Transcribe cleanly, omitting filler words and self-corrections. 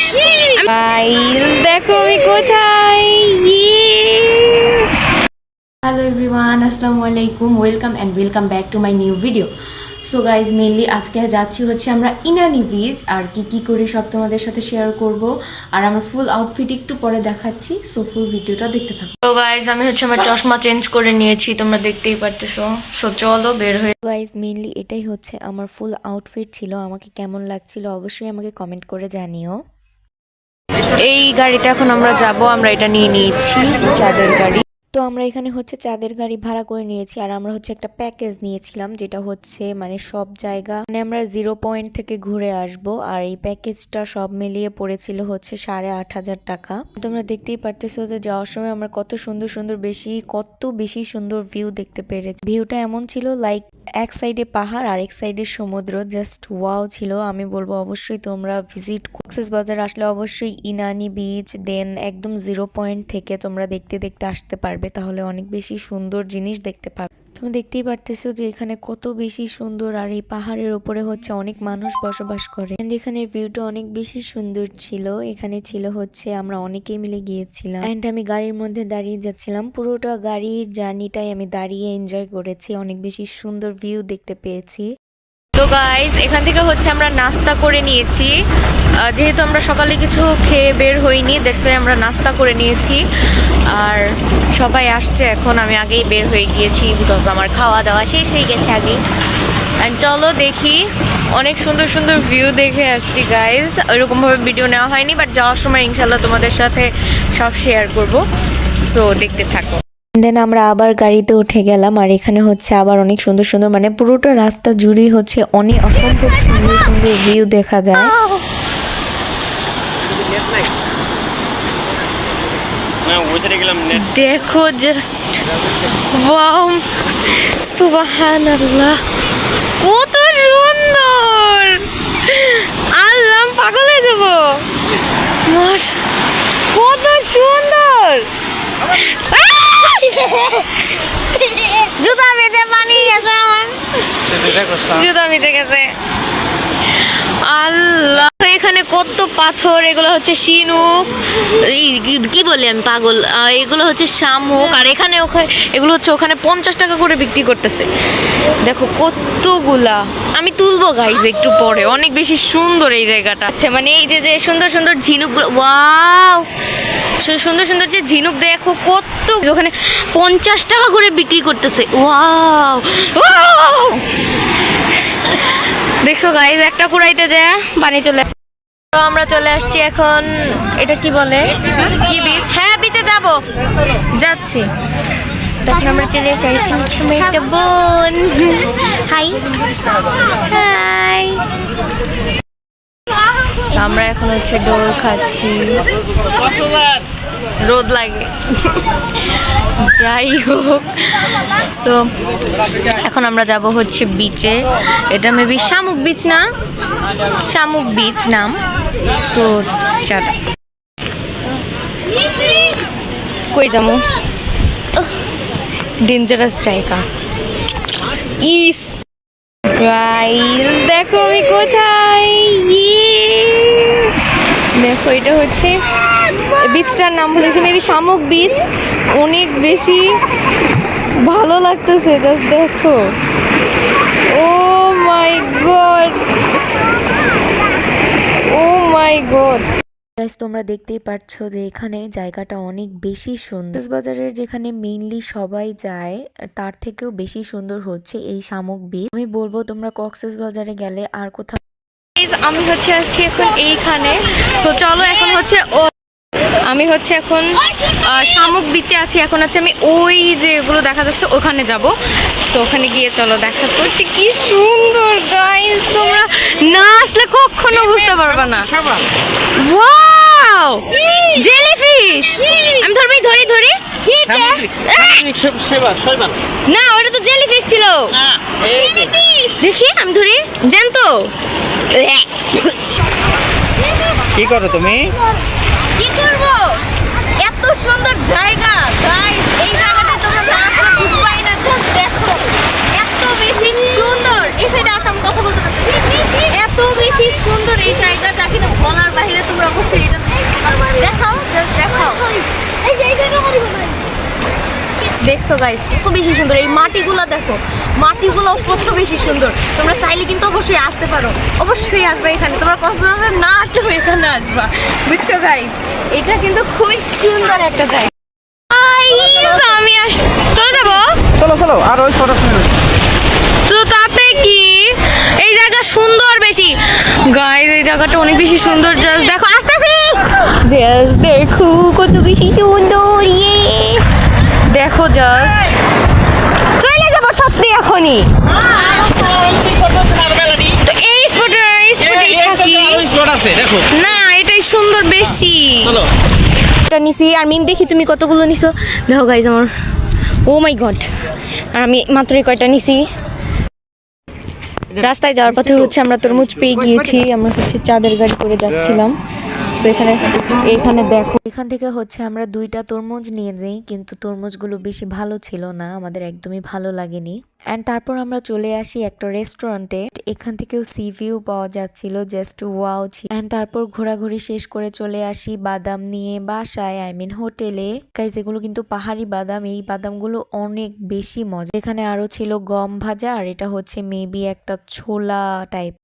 Guys দেখো আমি কোথায়। হ্যালো এভরিওয়ান, আসসালামু আলাইকুম, welcome and welcome back to my new video. So guys mainly আজকে যাচ্ছি হচ্ছে আমরা ইনানি বিচ, আর কি করি সব তোমাদের সাথে শেয়ার করব, আর আমার ফুল আউটফিট একটু পরে দেখাচ্ছি। সো ফুল ভিডিওটা দেখতে থাকো। তো গাইজ আমি হচ্ছে আমার চশমা চেঞ্জ করে নিয়েছি, তোমরা দেখতেই পারতেছো। সো চলো বের হয়ে। গাইজ মেনলি এটাই হচ্ছে আমার ফুল আউটফিট ছিল। আমাকে কেমন লাগছিল অবশ্যই আমাকে কমেন্ট করে জানিও। এই গাড়িতে এখন আমরা যাব, আমরা এটা নিয়ে নিয়েছি চাঁদের গাড়ি। তো আমরা এখানে হচ্ছে চাঁদের গাড়ি ভাড়া করে নিয়েছি, আর আমরা হচ্ছে একটা প্যাকেজ নিয়েছিলাম যেটা হচ্ছে মানে সব জায়গা মানে আমরা 0 পয়েন্ট থেকে ঘুরে আসব, আর এই প্যাকেজটা সব মিলিয়ে পড়েছিল হচ্ছে 8,500 টাকা। তোমরা দেখতেই পারতেছো যে যাওয়ার সময় আমরা কত বেশি সুন্দর ভিউ দেখতে পেরেছি। ভিউটা এমন ছিল লাইক এক সাইডে পাহাড় আর এক সাইডে সমুদ্র, জাস্ট ওয়াও ছিল। আমি বলবো অবশ্যই তোমরা ভিজিট কক্সবাজার আসলে অবশ্যই ইনানি বিচ দেন একদম 0 পয়েন্ট থেকে তোমরা দেখতে আসতে পারবে, তাহলে অনেক বেশি সুন্দর জিনিস দেখতে পাবে। তুমি দেখতেই পারতেছো যে এখানে কত বেশি সুন্দর, আর এই পাহাড়ের উপরে হচ্ছে অনেক মানুষ বসবাস করে। এখানে ভিউটা অনেক বেশি সুন্দর ছিল। এখানে ছিল হচ্ছে আমরা অনেকেই মিলে গিয়েছিলাম, এন্ড আমি গাড়ির মধ্যে দাঁড়িয়ে যাচ্ছিলাম। পুরোটা গাড়ির জার্নিটাই আমি দাঁড়িয়ে এনজয় করেছি, অনেক বেশি সুন্দর ভিউ দেখতে পেয়েছি। তো গাইস এখান থেকে হচ্ছে আমরা নাস্তা করে নিয়েছি, যেহেতু আমরা সকালে কিছু খেয়ে বের হইনি, দ্যাটস আমরা নাস্তা করে নিয়েছি। আর সবাই আসছে এখন, আমি আগেই বের হয়ে গিয়েছি বিকজ আমার খাওয়া দাওয়া শেষ হয়ে গেছে আগেই। অ্যান্ড চলো দেখি, অনেক সুন্দর সুন্দর ভিউ দেখে আসছি গাইস। ওইরকমভাবে ভিডিও নেওয়া হয়নি, বাট যাওয়ার সময় ইনশাল্লাহ তোমাদের সাথে সব শেয়ার করব। সো দেখতে থাকো। দেন আমরা আবার গাড়িতে উঠে গেলাম, আর এখানে হচ্ছে আবার অনেক সুন্দর সুন্দর মানে পুরোটা রাস্তা জুড়েই হচ্ছে অনেক অসম্ভব সুন্দর সুন্দর ভিউ দেখা যায়। দেখো জাস্ট ওয়াও, সুবহানাল্লাহ, কত সুন্দর। আল্লাহ পাগল হয়ে যাবো, কত সুন্দর। জুতা বেঁধে পানি গেছে আমার, জুতা বেঁধে গেছে। আল্লাহ, এখানে কত পাথর, এগুলো হচ্ছে শিনুক, কি বলি আমি পাগল, এগুলো হচ্ছে শামুক। আর এখানে এগুলো হচ্ছে ওখানে 50 টাকা করে বিক্রি করতেছে। দেখো কতগুলা, আমি তুলবো গাইজ একটু পরে। অনেক বেশি সুন্দর এই জায়গাটা। আচ্ছা মানে এই যে সুন্দর সুন্দর ঝিনুকগুলো, ওয়াও, সুন্দর সুন্দর যে ঝিনুক দেখো কত, ওখানে 50 টাকা করে বিক্রি করতেছে। ওয়াও ওয়াও, দেখছো গাইজ একটা কুড়াইতে যায় পানি চলে। তো আমরা চলে আসছি এখন, এটা কি বলে, কি বিচ? হ্যাঁ বিচে যাচ্ছি। তখন আমরা চলে এসে একটা বোন, হাই হাই। আমরা এখন হচ্ছে ডোল খাচ্ছি, রোদ লাগে, যাই হোক। সো এখন আমরা যাব হচ্ছে বিচে, এটা মেবি শামুক বিচ না, শামুক বিচ নাম। সো চলো, কই যাবো, ডেঞ্জারাস জায়গা। ইস গাইস দেখো আমি কোথায়। দেখো এটা হচ্ছে বিচটার নাম বলেছি মেবি শামুক বিচ। অনেক বেশি ভালো লাগতেছে, জাস্ট দেখো। ও মাই গড, ও মাই গড। তোমরা দেখতেই পাচ্ছো যে এখানে জায়গাটা অনেক বেশি সুন্দর। কক্সবাজারের যেখানে মেইনলি সবাই যায় তার থেকেও বেশি সুন্দর হচ্ছে এই শামুক বিচ। আমি বলবো তোমরা কক্সবাজারে গেলে আর কোথাও। আমি হচ্ছে আসছি এখন এইখানে। তো চলো এখন হচ্ছে আমি হচ্ছে এখন শামুক বিচে আছি। এখন হচ্ছে আমি ওই যেগুলো দেখা যাচ্ছে ওখানে যাব। তো ওখানে গিয়ে চলো দেখা করছি। কি সুন্দর গাইস, তোমরা না আসলে কখনো বুঝতে পারবে না। Wow, jellyfish. আমি ধরি না, ওটা তো জেলিফিশ ছিল। দেখি আমি ধরি, জ্যান্ত। কি করো তুমি? কি করবো, এত সুন্দর জায়গা গাইস। এই জায়গাটা তোমরা না আসলে বুঝবাই না। জাস্ট দেখো এত বেশি সুন্দর। এই সাইডে আসো, আমি কথা বলতে পারছি। এত বেশি সুন্দর এই জায়গা, যা কিনা বলার বাইরে। তোমরা অবশ্যই দেখছো গাইস কত বেশি সুন্দর, এই মাটিগুলো দেখো, মাটিগুলো কত বেশি সুন্দর। তোমরা চাইলে কিন্তু অবশ্যই আসতে পারো, অবশ্যই আসবে এখানে। তোমরা কক্সবাজার না আসলেও এখানে আসবা, বুঝছো গাইস? এটা কিন্তু খুবই সুন্দর একটা জায়গা। Guys, আমি চলে যাবো চলো চলো, আর ওই ফটো তো তাতে কি, এই জায়গা সুন্দর বেশি গাইস, এই জায়গাটা অনেক বেশি সুন্দর। জাস্ট দেখো, আসতেছি, জাস্ট দেখো কত বেশি সুন্দর। দেখো জাস্ট চলে যাবো সত্যি এখনই। তো এই স্পটে থাকি আছে দেখো না, এটাই সুন্দর বেশি। চলো এটা নিছি, আর মিম দেখি তুমি কতগুলো নিছো। দেখো গাইস আমার, ও মাই গড, আর আমি মাত্রই কয়টা নিছি। রাস্তায় যাওয়ার পথে হচ্ছে আমরা তরমুজ পেয়ে গিয়েছি। আমরা হচ্ছে চাঁদের গাড়ি করে যাচ্ছিলাম। তো এখানে দেখো, এখান থেকে হচ্ছে আমরা 2টা তরমুজ নিয়ে যাই, কিন্তু তরমুজগুলো বেশি ভালো ছিল না, আমাদের একদমই ভালো লাগেনি। অ্যান্ড তারপর আমরা চলে আসি একটা রেস্টুরেন্টে। এখান থেকেও সি ভিউ পাওয়া যাচ্ছিল, জাস্ট ওয়াও ছিল। অ্যান্ড তারপর ঘোরাঘুরি শেষ করে চলে আসি বাদাম নিয়ে বাসায়, হোটেলে। গাইস এগুলো কিন্তু পাহাড়ি বাদাম, এই বাদামগুলো অনেক বেশি মজা। এখানে আরো ছিল গম ভাজা, আর এটা হচ্ছে মেবি একটা ছোলা টাইপ।